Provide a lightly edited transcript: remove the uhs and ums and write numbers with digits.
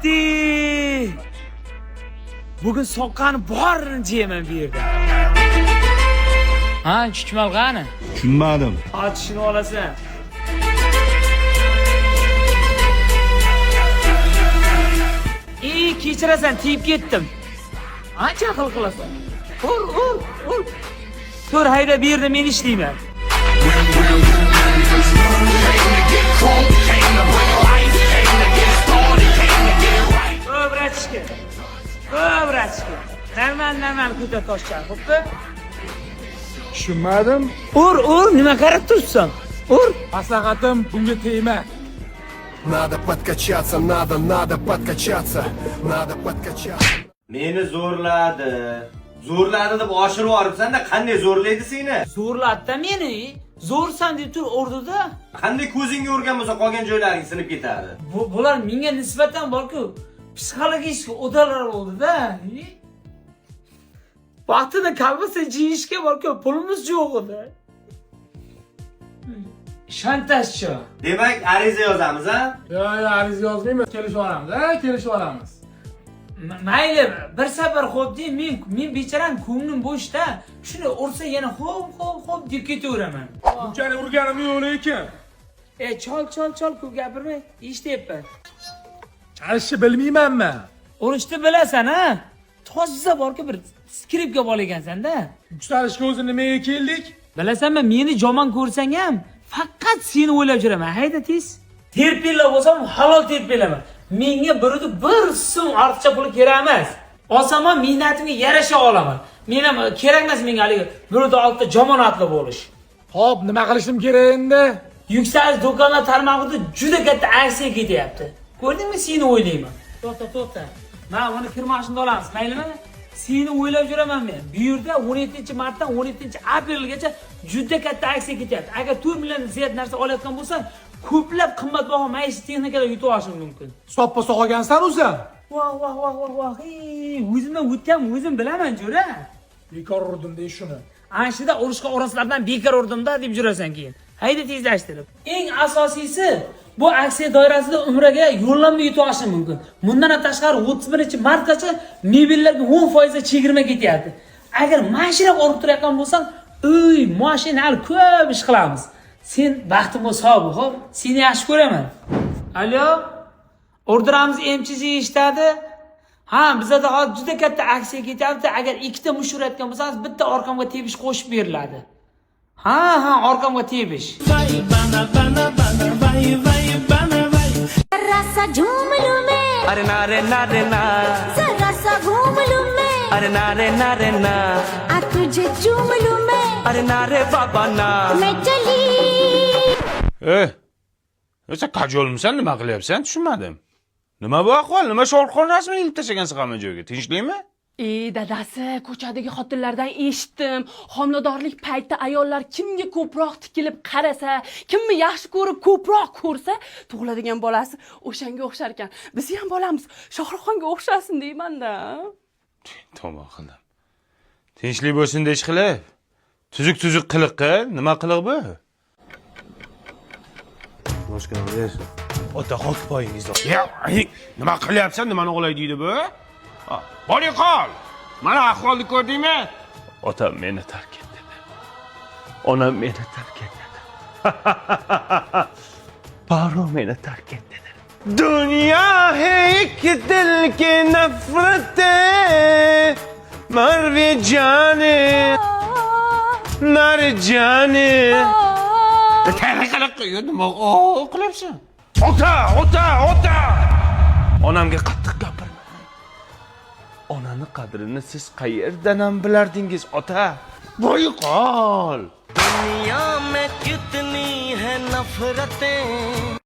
Bo'pti. Bugun soqqani borini jeyman bu yerda. Ha, chuchmal qani? Tushunmadim. Ha, tushunib olasan. Kechirasan, tiyib ketdim. Ancha aql qilasan. Ur. Tur hayda bu yerda men ishlayman. Brachka. Normal ko'ta toshchar, xo'pmi? Tushunmadim. Ur, nima qarab turibsan? Ur. Maslahatim bunga tegma. Надо подкачаться, надо подкачаться, надо подкачаться. Meni zo'rladi. Zo'rladi deb oshirib yoribsan-da, qanday zo'rlaydi seni? Zo'rlatdi meni. Zo'rsan deb tur o'rdida. Qanday ko'zingga urgan bo'lsa qolgan joylaring sinib ketadi. Bular menga nisbatan borku, psixologik o'dalar bo'ldi-da. Vaqtida kalbasa jiyishga borku, pulimiz yo'q edi. Shantajchi. Demak, ariza yozamiz, ha? Yo'q, ariza yozmaymiz. Kelishib olamiz. Mayli, bir safar xo'p deng, men becharam ko'nglim bo'shda. Shuni ursa yana xo'p deb ketaveraman. Bunchalik urganim yo'q lekin. Chol, ko'p gapirma, eshityapman. Chalishni bilmaymanmi? Urishni bilasan, ha? Toza borku bir skripka bol ekansan-da. Yuksalishga o'zi nimaga keldik? Bilasanmi, meni jomon ko'rsang ham faqat seni o'ylab yuraman. Hayda tez. Terpilla bo'lsam halol terpillaman. Menga birida bir so'm ortiqcha pul kerak emas. Olsam mehnatimga yarasha olaman. Men ham kerak emas menga hali birida oltida jomonatli bo'lish. Xo'p, nima qilishim kerak endi? Yuksalish do'konlar tarmog'ida juda katta aksiya ketyapti. Ko'rdingmi, seni o'ylayman. To'xta. Mana buni kirmashini olamiz, maylimi? Seni o'ylab yuraman men. Bu yerda 17-martdan 17-aprelgacha juda katta aksiya ketyapti. Agar 4 million ziyod narsa olayotgan bo'lsang, ko'plab qimmatbaho maishiy texnikalar yutib olishing mumkin. Soppa qolgansan o'zing. Voh. O'zimdan o'tgan o'zim bilaman, jo'ra. Bekor urdim dey shuni. Anshida urushqa oraslardan bekor urdim-da deb jurasan keyin. Hayda tezlashtirib. Eng asosiysi bu aksiya doirasida umraga yo'llanma yutib olishing mumkin. Bundan tashqari 31-martgacha mebellarga 10% chegirma ketyapti. Agar mashina olib turayotgan bo'lsang, mashinani ko'p ish qilamiz. Sen baxtim bo'lsa, xo'p, seni yaxshi ko'raman. Alo? Orderamiz MCG ishtadi. Ha, bizda hozir juda katta aksiya ketyapti. Agar ikkita mush urayotgan bo'lsangiz, bitta orqamga tebish qo'shib beriladi. Ha, orqamga tebish. Rasa झूम लूं मैं अरे ना रे ना जरा सा घूम लूं मैं अरे ना रे ना आ तुझे चूम लूं मैं अरे ना रे बाबा ना मैं चली O'sha qajolmisan, nima qilyapsan? Tushunmadim. Nima bu ahvol? Nima sho'rxonasini ilib tashlagansiz hamma joyga? Tinchlikmi? Dadasi, ko'chadagi xotinlardan eshitdim. Homiladorlik payti ayollar kimga ko'proq tikilib qarasa, kimni yaxshi ko'rib ko'proq ko'rsa, tug'iladigan bolasi o'shanga o'xshar ekan. Biz ham bolamiz Shohruxxonga o'xshasin deyman-da. To'g'ri qildim. Tinchlik bo'lsin deyish qilib. Tuzuk qiliqqa, nima qiliq bu? Boshqani bersin. Ota hok poyingizda. Nima qilyapsan? Nimani o'g'lay deydi bu? Boring qol. Mana ahvolni ko'rdingmi? Otam meni tark etdi. Onam meni tark etdi. Baro meni tark etdi. Dünya है एक दिल के नफरत मर भी जाने नर जाने nima qilyapsan? Ota! Onamga qattiq gapirma. Onani qadrini siz qayerdan ham bilardingiz, ota? Voy qol. दुनिया में कितनी है नफरतें